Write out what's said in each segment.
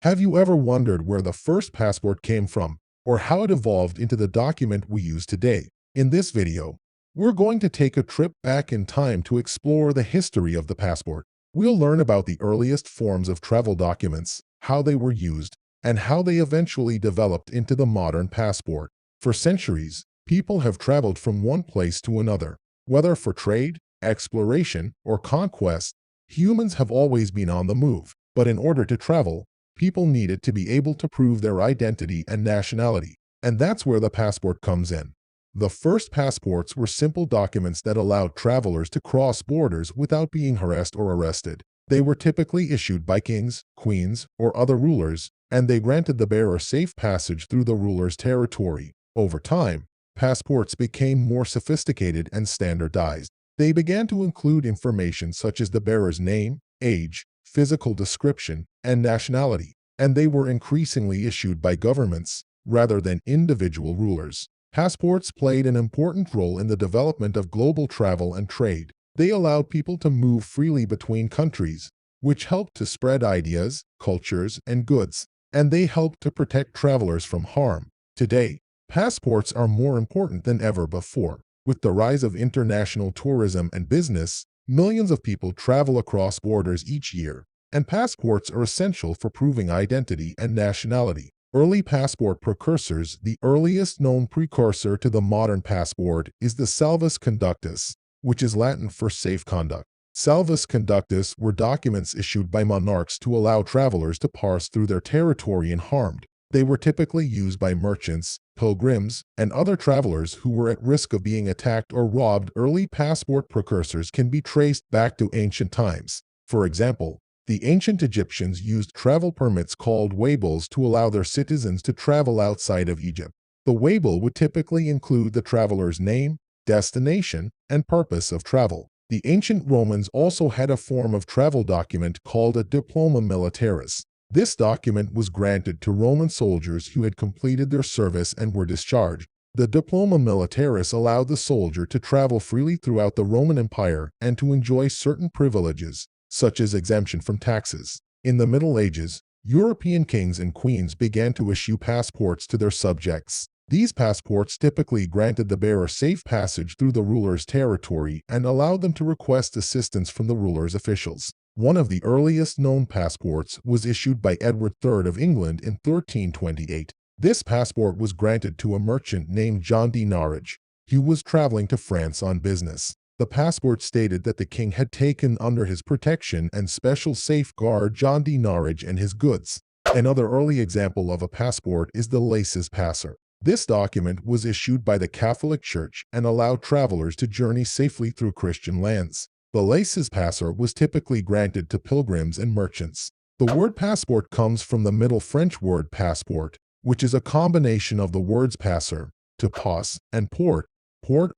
Have you ever wondered where the first passport came from, or how it evolved into the document we use today? In this video, we're going to take a trip back in time to explore the history of the passport. We'll learn about the earliest forms of travel documents, how they were used, and how they eventually developed into the modern passport. For centuries, people have traveled from one place to another. Whether for trade, exploration, or conquest, humans have always been on the move. But in order to travel, people needed to be able to prove their identity and nationality. And that's where the passport comes in. The first passports were simple documents that allowed travelers to cross borders without being harassed or arrested. They were typically issued by kings, queens, or other rulers, and they granted the bearer safe passage through the ruler's territory. Over time, passports became more sophisticated and standardized. They began to include information such as the bearer's name, age, physical description, and nationality, and they were increasingly issued by governments rather than individual rulers. Passports played an important role in the development of global travel and trade. They allowed people to move freely between countries, which helped to spread ideas, cultures, and goods, and they helped to protect travelers from harm. Today, passports are more important than ever before. With the rise of international tourism and business, millions of people travel across borders each year, and passports are essential for proving identity and nationality. Early passport precursors. The earliest known precursor to the modern passport is the salvus conductus, which is Latin for safe conduct. Salvus conductus were documents issued by monarchs to allow travelers to pass through their territory unharmed. They were typically used by merchants, pilgrims, and other travelers who were at risk of being attacked or robbed. Early passport precursors can be traced back to ancient times. For example, the ancient Egyptians used travel permits called waybills to allow their citizens to travel outside of Egypt. The waybill would typically include the traveler's name, destination, and purpose of travel. The ancient Romans also had a form of travel document called a diploma militaris. This document was granted to Roman soldiers who had completed their service and were discharged. The diploma militaris allowed the soldier to travel freely throughout the Roman Empire and to enjoy certain privileges, such as exemption from taxes. In the Middle Ages, European kings and queens began to issue passports to their subjects. These passports typically granted the bearer safe passage through the ruler's territory and allowed them to request assistance from the ruler's officials. One of the earliest known passports was issued by Edward III of England in 1328. This passport was granted to a merchant named John de Norwich. He was traveling to France on business. The passport stated that the king had taken under his protection and special safeguard John de Norwich and his goods. Another early example of a passport is the lacis passer. This document was issued by the Catholic Church and allowed travelers to journey safely through Christian lands. The lacis passer was typically granted to pilgrims and merchants. The word passport comes from the Middle French word passeport, which is a combination of the words passer, to pass, and port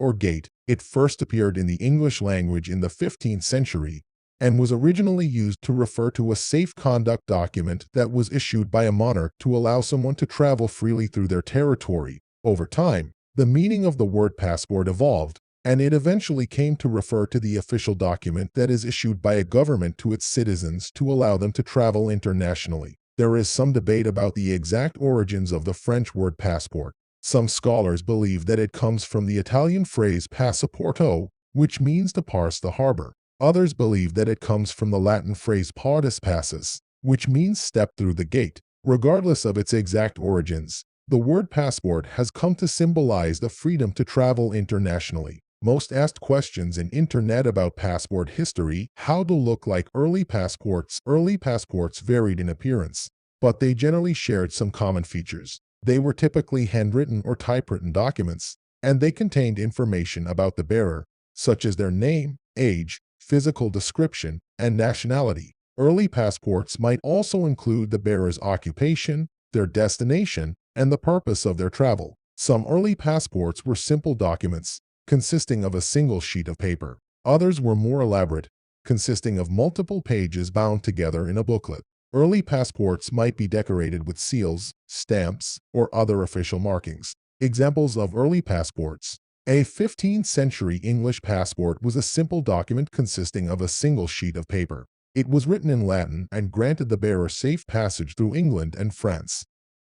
or gate. It first appeared in the English language in the 15th century and was originally used to refer to a safe conduct document that was issued by a monarch to allow someone to travel freely through their territory. Over time, the meaning of the word passport evolved, and it eventually came to refer to the official document that is issued by a government to its citizens to allow them to travel internationally. There is some debate about the exact origins of the French word passport. Some scholars believe that it comes from the Italian phrase passaporto, which means to pass the harbor. Others believe that it comes from the Latin phrase partus passus, which means step through the gate. Regardless of its exact origins, the word passport has come to symbolize the freedom to travel internationally. Most asked questions in internet about passport history: how to look like early passports. Early passports varied in appearance, but they generally shared some common features. They were typically handwritten or typewritten documents, and they contained information about the bearer, such as their name, age, physical description, and nationality. Early passports might also include the bearer's occupation, their destination, and the purpose of their travel. Some early passports were simple documents, consisting of a single sheet of paper. Others were more elaborate, consisting of multiple pages bound together in a booklet. Early passports might be decorated with seals, stamps, or other official markings. Examples of early passports: A 15th century English passport was a simple document consisting of a single sheet of paper. It was written in Latin and granted the bearer safe passage through England and France.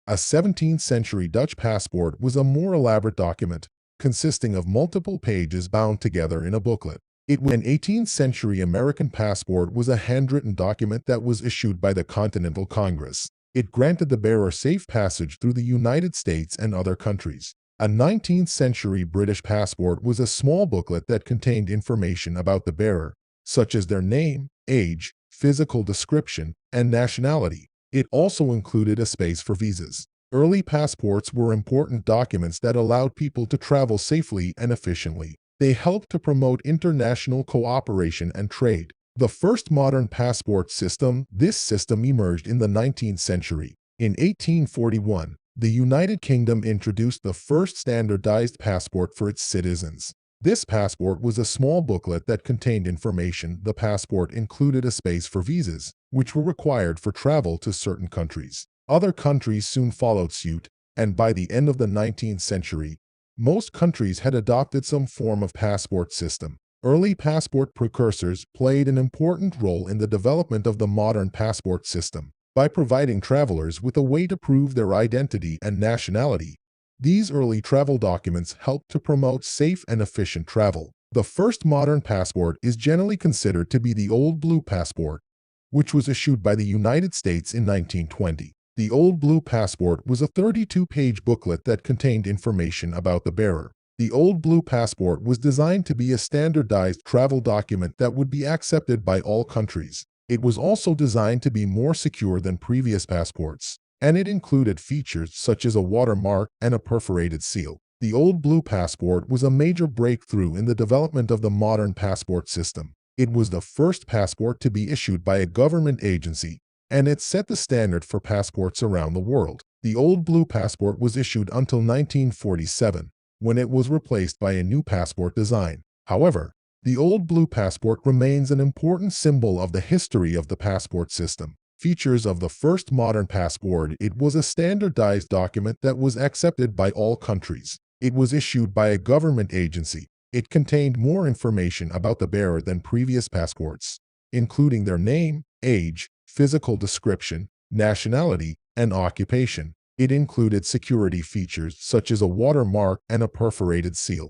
A 17th-century Dutch passport was a more elaborate document, consisting of multiple pages bound together in a booklet. An 18th-century American passport was a handwritten document that was issued by the Continental Congress. It granted the bearer safe passage through the United States and other countries. A 19th-century British passport was a small booklet that contained information about the bearer, such as their name, age, physical description, and nationality. It also included a space for visas. Early passports were important documents that allowed people to travel safely and efficiently. They helped to promote international cooperation and trade. The first modern passport system. This system emerged in the 19th century. In 1841, the United Kingdom introduced the first standardized passport for its citizens. This passport was a small booklet that contained information. The passport included a space for visas, which were required for travel to certain countries. Other countries soon followed suit, and by the end of the 19th century, most countries had adopted some form of passport system. Early passport precursors played an important role in the development of the modern passport system. By providing travelers with a way to prove their identity and nationality, these early travel documents helped to promote safe and efficient travel. The first modern passport is generally considered to be the Old Blue Passport, which was issued by the United States in 1920. The Old Blue Passport was a 32-page booklet that contained information about the bearer. The Old Blue Passport was designed to be a standardized travel document that would be accepted by all countries. It was also designed to be more secure than previous passports, and it included features such as a watermark and a perforated seal. The Old Blue Passport was a major breakthrough in the development of the modern passport system. It was the first passport to be issued by a government agency, and it set the standard for passports around the world. The Old Blue Passport was issued until 1947, when it was replaced by a new passport design. However, the Old Blue Passport remains an important symbol of the history of the passport system. Features of the first modern passport. It was a standardized document that was accepted by all countries. It was issued by a government agency. It contained more information about the bearer than previous passports, including their name, age, physical description, nationality, and occupation. It included security features such as a watermark and a perforated seal.